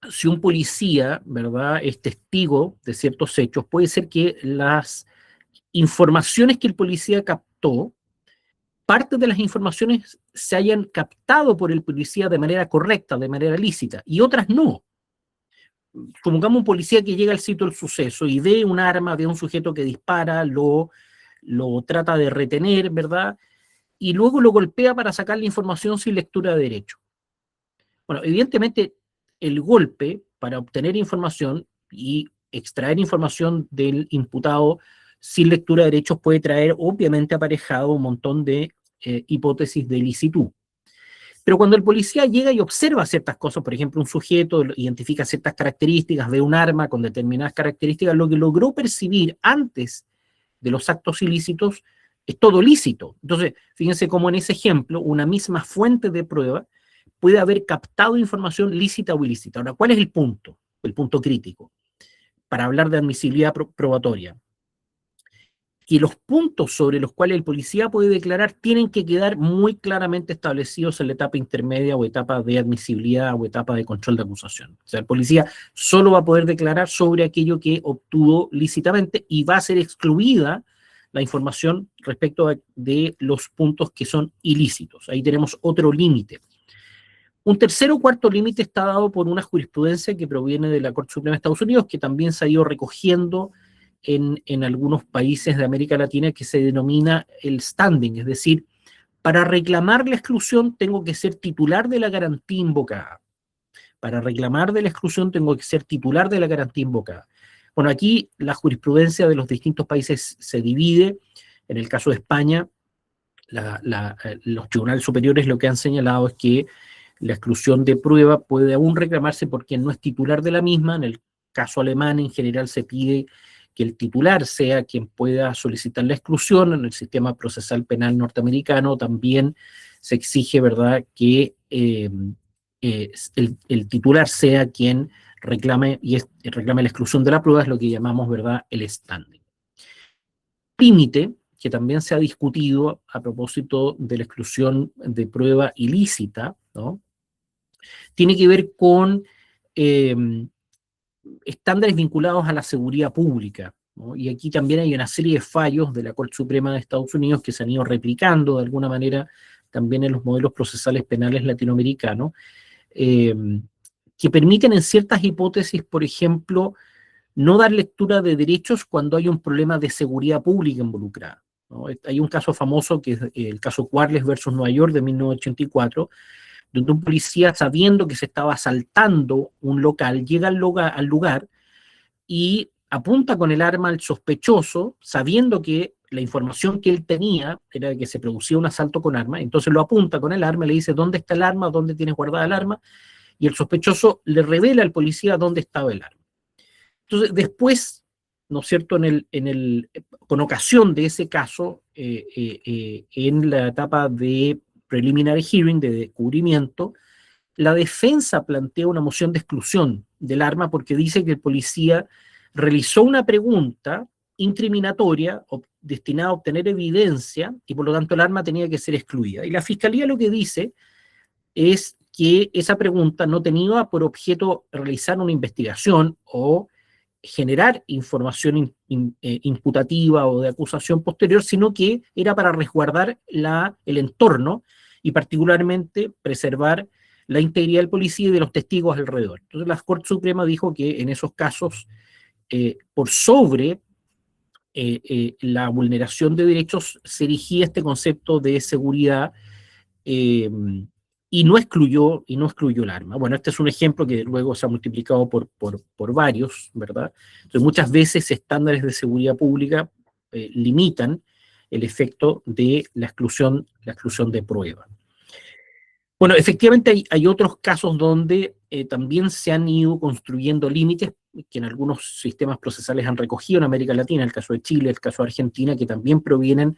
Si un policía, ¿verdad?, es testigo de ciertos hechos, puede ser que las informaciones que el policía captó, parte de las informaciones se hayan captado por el policía de manera correcta, de manera lícita, y otras no. Supongamos un policía que llega al sitio del suceso y ve un arma, ve un sujeto que dispara, lo trata de retener, ¿verdad? Y luego lo golpea para sacar la información sin lectura de derecho. Bueno, evidentemente el golpe para obtener información y extraer información del imputado sin lectura de derechos puede traer obviamente aparejado un montón de hipótesis de ilicitud. Pero cuando el policía llega y observa ciertas cosas, por ejemplo, un sujeto identifica ciertas características, ve un arma con determinadas características, lo que logró percibir antes de los actos ilícitos es todo lícito. Entonces, fíjense cómo en ese ejemplo, una misma fuente de prueba puede haber captado información lícita o ilícita. Ahora, ¿cuál es el punto? El punto crítico para hablar de admisibilidad probatoria. Que los puntos sobre los cuales el policía puede declarar tienen que quedar muy claramente establecidos en la etapa intermedia o etapa de admisibilidad o etapa de control de acusación. O sea, el policía solo va a poder declarar sobre aquello que obtuvo lícitamente y va a ser excluida la información respecto de los puntos que son ilícitos. Ahí tenemos otro límite. Un tercer o cuarto límite está dado por una jurisprudencia que proviene de la Corte Suprema de Estados Unidos, que también se ha ido recogiendo en algunos países de América Latina, que se denomina el standing, es decir, para reclamar la exclusión tengo que ser titular de la garantía invocada. Para reclamar de la exclusión tengo que ser titular de la garantía invocada. Bueno, aquí la jurisprudencia de los distintos países se divide. En el caso de España, los tribunales superiores lo que han señalado es que la exclusión de prueba puede aún reclamarse por quien no es titular de la misma. En el caso alemán, en general, se pide que el titular sea quien pueda solicitar la exclusión. En el sistema procesal penal norteamericano también se exige, ¿verdad?, que el titular sea quien reclame la exclusión de la prueba, es lo que llamamos, ¿verdad?, el standing. Límite que también se ha discutido a propósito de la exclusión de prueba ilícita, ¿no?, tiene que ver con estándares vinculados a la seguridad pública, ¿no? Y aquí también hay una serie de fallos de la Corte Suprema de Estados Unidos que se han ido replicando de alguna manera también en los modelos procesales penales latinoamericanos, que permiten en ciertas hipótesis, por ejemplo, no dar lectura de derechos cuando hay un problema de seguridad pública involucrada, ¿no? Hay un caso famoso que es el caso Quarles versus Nueva York de 1984, donde un policía, sabiendo que se estaba asaltando un local, llega al lugar y apunta con el arma al sospechoso, sabiendo que la información que él tenía era de que se producía un asalto con arma. Entonces lo apunta con el arma, le dice dónde está el arma, dónde tienes guardada el arma, y el sospechoso le revela al policía dónde estaba el arma. Entonces después, ¿no es cierto?, con ocasión de ese caso, en la etapa de preliminary hearing, de descubrimiento, la defensa plantea una moción de exclusión del arma porque dice que el policía realizó una pregunta incriminatoria destinada a obtener evidencia y por lo tanto el arma tenía que ser excluida. Y la fiscalía lo que dice es que esa pregunta no tenía por objeto realizar una investigación o generar información imputativa o de acusación posterior, sino que era para resguardar el entorno y particularmente preservar la integridad del policía y de los testigos alrededor. Entonces la Corte Suprema dijo que en esos casos, por sobre la vulneración de derechos, se erigía este concepto de seguridad y no excluyó el arma. Bueno, este es un ejemplo que luego se ha multiplicado por varios, ¿verdad? Entonces muchas veces estándares de seguridad pública limitan el efecto de la exclusión de prueba. Bueno, efectivamente hay otros casos donde también se han ido construyendo límites que en algunos sistemas procesales han recogido en América Latina, el caso de Chile, el caso de Argentina, que también provienen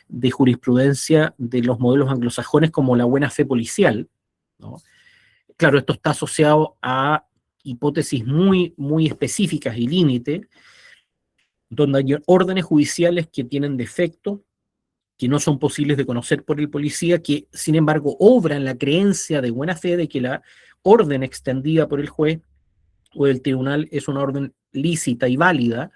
de jurisprudencia de los modelos anglosajones como la buena fe policial, ¿no? Claro, esto está asociado a hipótesis muy, muy específicas y límite, donde hay órdenes judiciales que tienen defecto, que no son posibles de conocer por el policía, que sin embargo obran la creencia de buena fe de que la orden extendida por el juez o el tribunal es una orden lícita y válida,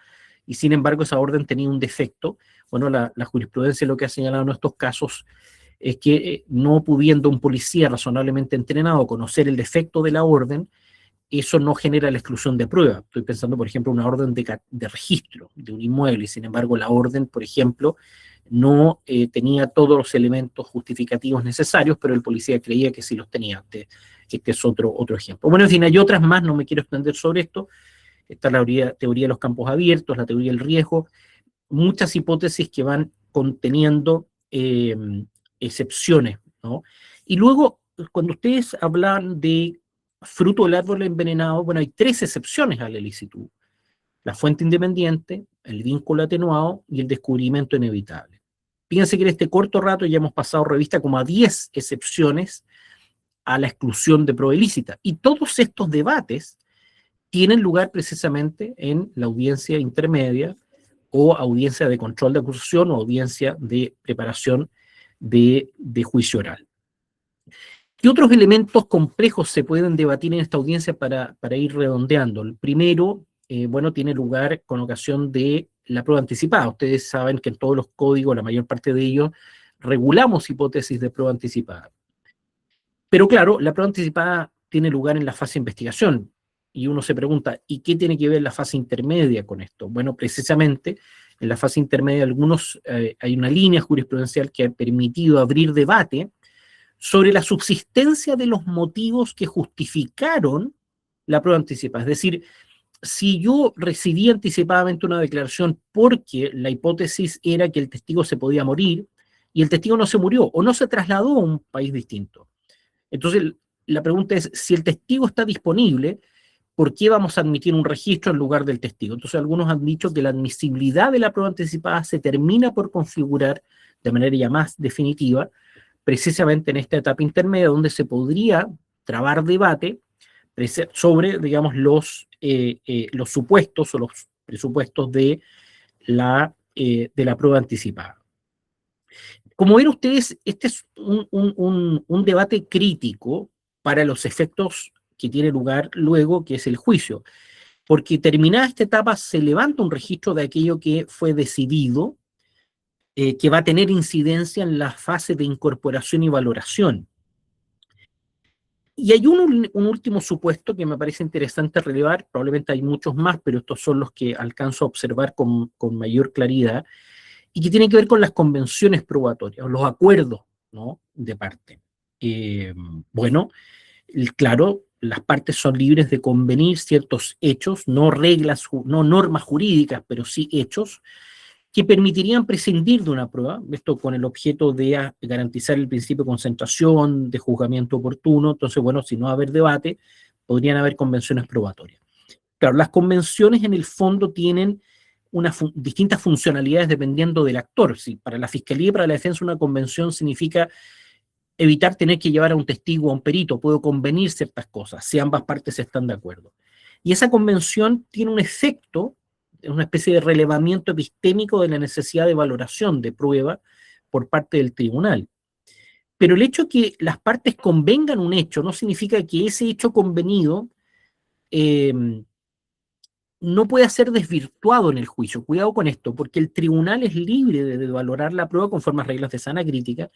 y sin embargo esa orden tenía un defecto. Bueno, la jurisprudencia lo que ha señalado en estos casos es que no pudiendo un policía razonablemente entrenado conocer el defecto de la orden, eso no genera la exclusión de prueba. Estoy pensando, por ejemplo, una orden de registro de un inmueble, y sin embargo la orden, por ejemplo, no tenía todos los elementos justificativos necesarios, pero el policía creía que sí los tenía. Este es otro ejemplo. Bueno, en fin, hay otras más, no me quiero extender sobre esto. Está la teoría de los campos abiertos, la teoría del riesgo, muchas hipótesis que van conteniendo excepciones, ¿no? Y luego, cuando ustedes hablan de fruto del árbol envenenado, bueno, hay 3 excepciones a la ilicitud: la fuente independiente, el vínculo atenuado y el descubrimiento inevitable. Fíjense que en este corto rato ya hemos pasado revista como a 10 excepciones a la exclusión de prueba ilícita. Y todos estos debates tienen lugar precisamente en la audiencia intermedia o audiencia de control de acusación o audiencia de preparación de juicio oral. ¿Qué otros elementos complejos se pueden debatir en esta audiencia para ir redondeando? El primero, bueno, tiene lugar con ocasión de la prueba anticipada. Ustedes saben que en todos los códigos, la mayor parte de ellos, regulamos hipótesis de prueba anticipada. Pero claro, la prueba anticipada tiene lugar en la fase de investigación. Y uno se pregunta, ¿y qué tiene que ver la fase intermedia con esto? Bueno, precisamente en la fase intermedia hay una línea jurisprudencial que ha permitido abrir debate sobre la subsistencia de los motivos que justificaron la prueba anticipada. Es decir, si yo recibí anticipadamente una declaración porque la hipótesis era que el testigo se podía morir y el testigo no se murió o no se trasladó a un país distinto. Entonces, la pregunta es, si el testigo está disponible, ¿por qué vamos a admitir un registro en lugar del testigo? Entonces, algunos han dicho que la admisibilidad de la prueba anticipada se termina por configurar de manera ya más definitiva, precisamente en esta etapa intermedia, donde se podría trabar debate sobre, digamos, los supuestos o los presupuestos de la prueba anticipada. Como ven ustedes, este es un debate crítico para los efectos que tiene lugar luego, que es el juicio, porque terminada esta etapa se levanta un registro de aquello que fue decidido, que va a tener incidencia en la fase de incorporación y valoración. Y hay un último supuesto que me parece interesante relevar, probablemente hay muchos más, pero estos son los que alcanzo a observar con mayor claridad, y que tiene que ver con las convenciones probatorias, los acuerdos, ¿no?, de parte. Bueno, claro, las partes son libres de convenir ciertos hechos, no reglas, no normas jurídicas, pero sí hechos, que permitirían prescindir de una prueba, esto con el objeto de garantizar el principio de concentración, de juzgamiento oportuno. Entonces, bueno, si no va a haber debate, podrían haber convenciones probatorias. Claro, las convenciones en el fondo tienen distintas funcionalidades dependiendo del actor. Si para la Fiscalía y para la Defensa una convención significa evitar tener que llevar a un testigo o a un perito, puedo convenir ciertas cosas, si ambas partes están de acuerdo. Y esa convención tiene un efecto, una especie de relevamiento epistémico de la necesidad de valoración de prueba por parte del tribunal. Pero el hecho de que las partes convengan un hecho no significa que ese hecho convenido no pueda ser desvirtuado en el juicio. Cuidado con esto, porque el tribunal es libre de valorar la prueba conforme a reglas de sana crítica.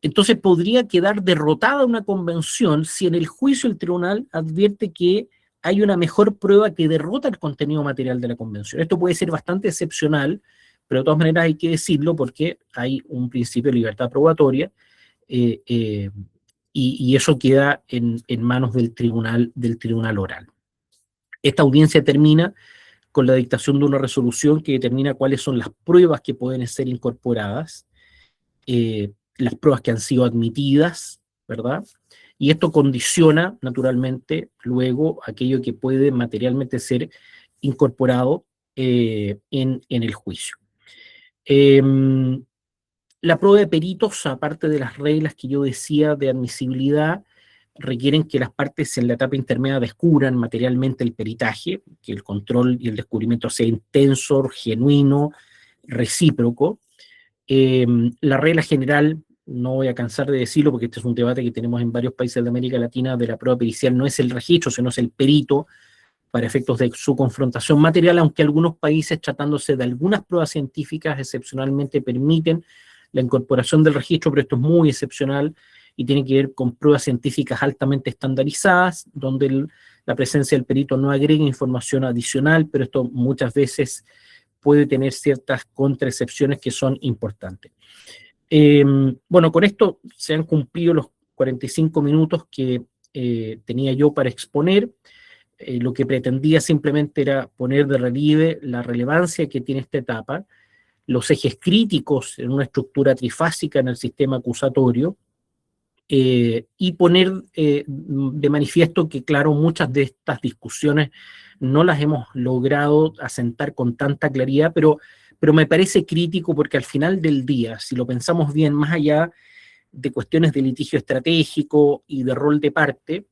Entonces podría quedar derrotada una convención si en el juicio el tribunal advierte que hay una mejor prueba que derrota el contenido material de la convención. Esto puede ser bastante excepcional, pero de todas maneras hay que decirlo porque hay un principio de libertad probatoria y eso queda en manos del tribunal oral. Esta audiencia termina con la dictación de una resolución que determina cuáles son las pruebas que pueden ser incorporadas, las pruebas que han sido admitidas ¿verdad? Y esto condiciona, naturalmente, luego aquello que puede materialmente ser incorporado en el juicio. La prueba de peritos, aparte de las reglas que yo decía de admisibilidad, requieren que las partes en la etapa intermedia descubran materialmente el peritaje, que el control y el descubrimiento sea intenso, genuino, recíproco. La regla general, no voy a cansar de decirlo porque este es un debate que tenemos en varios países de América Latina, de la prueba pericial no es el registro, sino es el perito para efectos de su confrontación material, aunque algunos países, tratándose de algunas pruebas científicas, excepcionalmente permiten la incorporación del registro, pero esto es muy excepcional y tiene que ver con pruebas científicas altamente estandarizadas, donde la presencia del perito no agrega información adicional, pero esto muchas veces puede tener ciertas contraexcepciones que son importantes. Bueno, con esto se han cumplido los 45 minutos que tenía yo para exponer. Lo que pretendía simplemente era poner de relieve la relevancia que tiene esta etapa, los ejes críticos en una estructura trifásica en el sistema acusatorio, y poner de manifiesto que, claro, muchas de estas discusiones no las hemos logrado asentar con tanta claridad, pero me parece crítico porque al final del día, si lo pensamos bien, más allá de cuestiones de litigio estratégico y de rol de parte,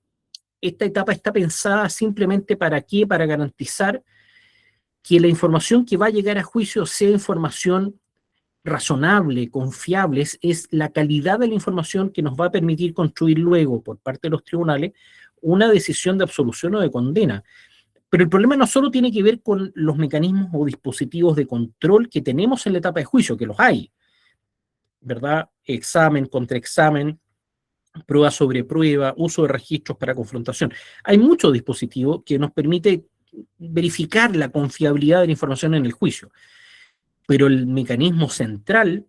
esta etapa está pensada simplemente para qué, para garantizar que la información que va a llegar a juicio sea información razonable, confiable, es la calidad de la información que nos va a permitir construir luego, por parte de los tribunales, una decisión de absolución o de condena. Pero el problema no solo tiene que ver con los mecanismos o dispositivos de control que tenemos en la etapa de juicio, que los hay, ¿verdad? Examen, contraexamen, prueba sobre prueba, uso de registros para confrontación. Hay muchos dispositivos que nos permite verificar la confiabilidad de la información en el juicio, pero el mecanismo central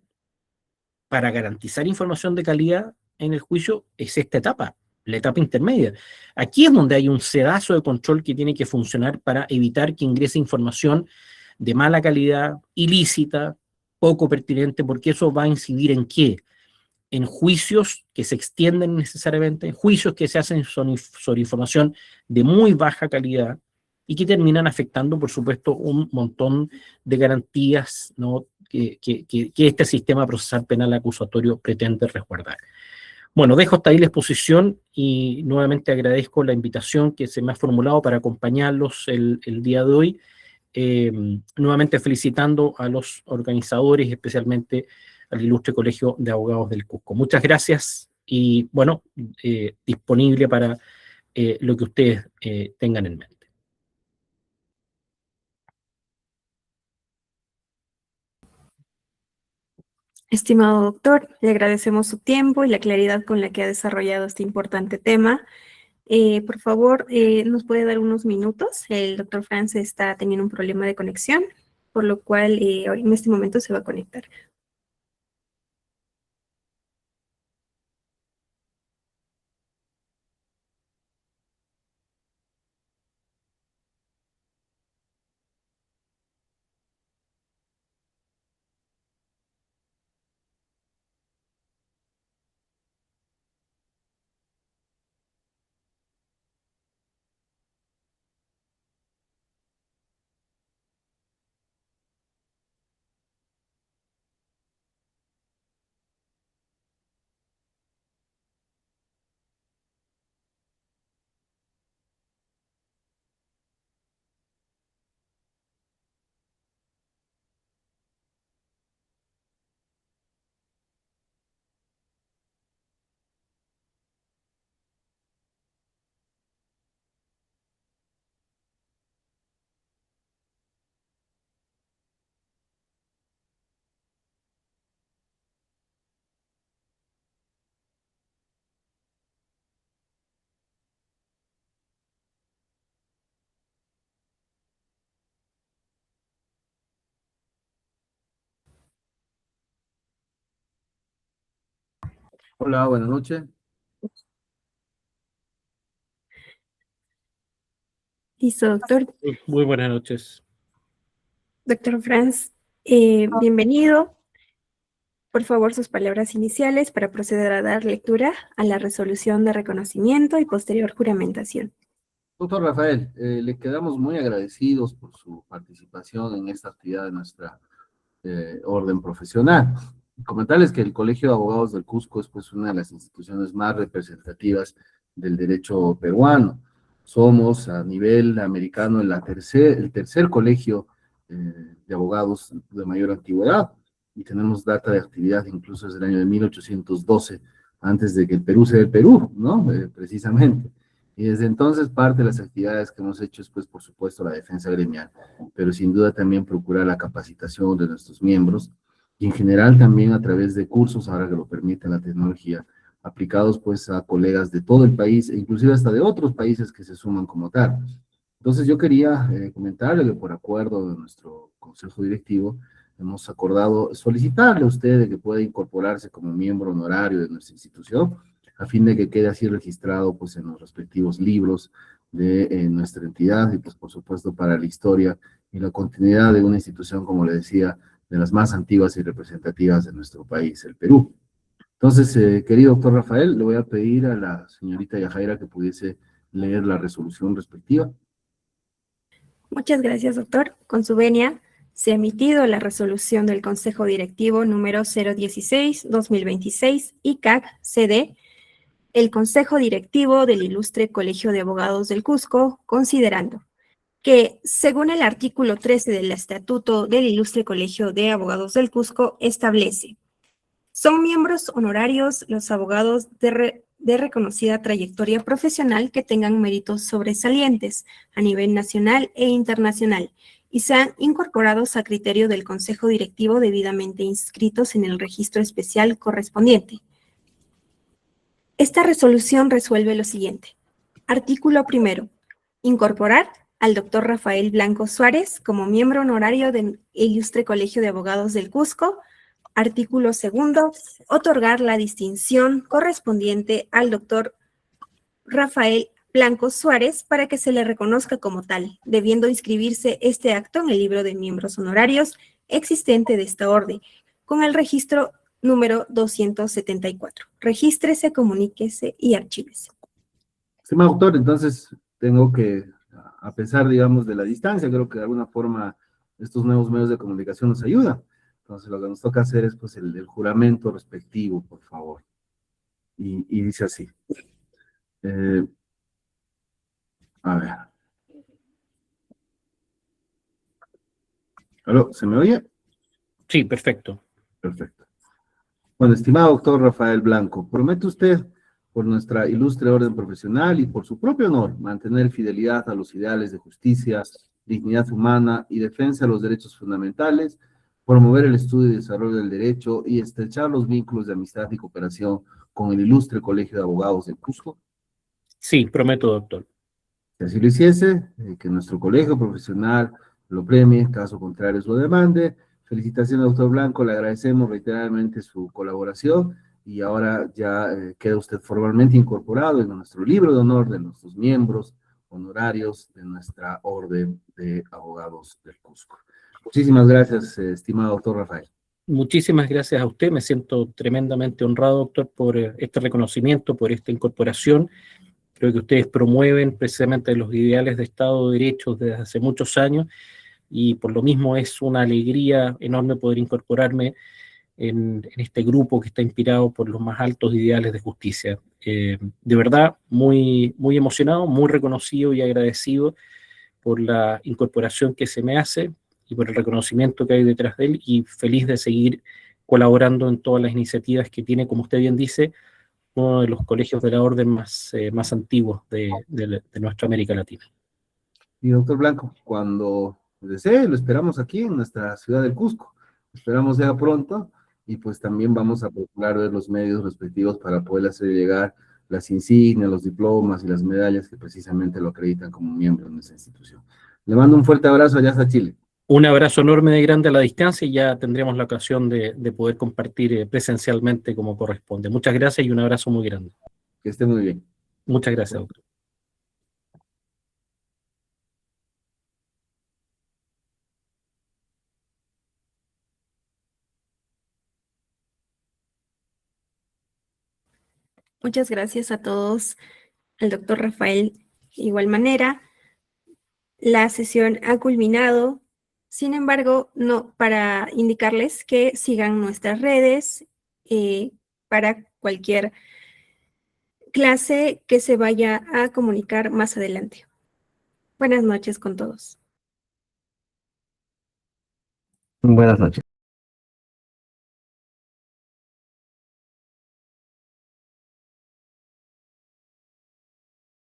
para garantizar información de calidad en el juicio es esta etapa, la etapa intermedia. Aquí es donde hay un sedazo de control que tiene que funcionar para evitar que ingrese información de mala calidad, ilícita, poco pertinente, porque eso va a incidir en qué, en juicios que se extienden necesariamente, juicios que se hacen sobre información de muy baja calidad y que terminan afectando, por supuesto, un montón de garantías, ¿no?, que este sistema procesal penal acusatorio pretende resguardar. Bueno, dejo hasta ahí la exposición y nuevamente agradezco la invitación que se me ha formulado para acompañarlos el día de hoy. Nuevamente felicitando a los organizadores, especialmente al Ilustre Colegio de Abogados del Cusco. Muchas gracias y bueno, disponible para lo que ustedes tengan en mente. Estimado doctor, le agradecemos su tiempo y la claridad con la que ha desarrollado este importante tema. Por favor, ¿nos puede dar unos minutos? El doctor Franz está teniendo un problema de conexión, por lo cual en este momento se va a conectar. Hola, buenas noches. Listo, doctor. Muy buenas noches. Doctor Franz, bienvenido. Por favor, sus palabras iniciales para proceder a dar lectura a la resolución de reconocimiento y posterior juramentación. Doctor Rafael, le quedamos muy agradecidos por su participación en esta actividad de nuestra orden profesional. Comentarles que el Colegio de Abogados del Cusco es pues una de las instituciones más representativas del derecho peruano. Somos a nivel americano el tercer colegio de abogados de mayor antigüedad y tenemos data de actividad incluso desde el año de 1812, antes de que el Perú sea el Perú, ¿no? Precisamente. Y desde entonces parte de las actividades que hemos hecho es, pues, por supuesto, la defensa gremial, pero sin duda también procurar la capacitación de nuestros miembros y en general también a través de cursos, ahora que lo permite la tecnología, aplicados pues a colegas de todo el país e inclusive hasta de otros países que se suman como tal. Entonces yo quería comentarle que por acuerdo de nuestro consejo directivo hemos acordado solicitarle a usted de que pueda incorporarse como miembro honorario de nuestra institución a fin de que quede así registrado pues en los respectivos libros de nuestra entidad y pues por supuesto para la historia y la continuidad de una institución, como le decía, de las más antiguas y representativas de nuestro país, el Perú. Entonces, querido doctor Rafael, le voy a pedir a la señorita Yajaira que pudiese leer la resolución respectiva. Muchas gracias, doctor. Con su venia, se ha emitido la resolución del Consejo Directivo número 016-2026 ICAC-CD. El Consejo Directivo del Ilustre Colegio de Abogados del Cusco, considerando que, según el artículo 13 del Estatuto del Ilustre Colegio de Abogados del Cusco, establece: son miembros honorarios los abogados de reconocida trayectoria profesional que tengan méritos sobresalientes a nivel nacional e internacional y sean incorporados a criterio del Consejo Directivo debidamente inscritos en el registro especial correspondiente. Esta resolución resuelve lo siguiente. Artículo primero. Incorporar al doctor Rafael Blanco Suárez como miembro honorario del Ilustre Colegio de Abogados del Cusco. Artículo segundo. Otorgar la distinción correspondiente al doctor Rafael Blanco Suárez para que se le reconozca como tal, debiendo inscribirse este acto en el libro de miembros honorarios existente de esta orden, con el registro número 274. Regístrese, comuníquese y archívese. Estimado doctor, entonces tengo que, a pesar, digamos, de la distancia, creo que de alguna forma estos nuevos medios de comunicación nos ayudan. Entonces lo que nos toca hacer es pues el juramento respectivo, por favor. Y dice así. A ver. ¿Aló? ¿Se me oye? Sí, perfecto. Perfecto. Bueno, estimado doctor Rafael Blanco, ¿promete usted, por nuestra ilustre orden profesional y por su propio honor, mantener fidelidad a los ideales de justicia, dignidad humana y defensa de los derechos fundamentales, promover el estudio y desarrollo del derecho y estrechar los vínculos de amistad y cooperación con el ilustre Colegio de Abogados del Cusco? Sí, prometo, doctor. Si así lo hiciese, que nuestro colegio profesional lo premie, caso contrario lo demande. Felicitaciones, doctor Blanco, le agradecemos reiteradamente su colaboración y ahora ya queda usted formalmente incorporado en nuestro libro de honor de nuestros miembros honorarios de nuestra orden de abogados del Cusco. Muchísimas gracias, estimado doctor Rafael. Muchísimas gracias a usted. Me siento tremendamente honrado, doctor, por este reconocimiento, por esta incorporación. Creo que ustedes promueven precisamente los ideales de Estado de Derecho desde hace muchos años y por lo mismo es una alegría enorme poder incorporarme en este grupo que está inspirado por los más altos ideales de justicia. De verdad, muy, muy emocionado, muy reconocido y agradecido por la incorporación que se me hace y por el reconocimiento que hay detrás de él y feliz de seguir colaborando en todas las iniciativas que tiene, como usted bien dice, uno de los colegios de la orden más antiguos de nuestra América Latina. Y doctor Blanco, cuando desee, lo esperamos aquí en nuestra ciudad del Cusco. Esperamos sea pronto y pues también vamos a procurar ver los medios respectivos para poder hacer llegar las insignias, los diplomas y las medallas que precisamente lo acreditan como miembro de esa institución. Le mando un fuerte abrazo allá hasta Chile. Un abrazo enorme de grande a la distancia y ya tendremos la ocasión de poder compartir presencialmente como corresponde. Muchas gracias y un abrazo muy grande. Que esté muy bien. Muchas gracias, doctor. Muchas gracias a todos, al doctor Rafael de igual manera. La sesión ha culminado. Sin embargo, no, para indicarles que sigan nuestras redes para cualquier clase que se vaya a comunicar más adelante. Buenas noches con todos. Buenas noches.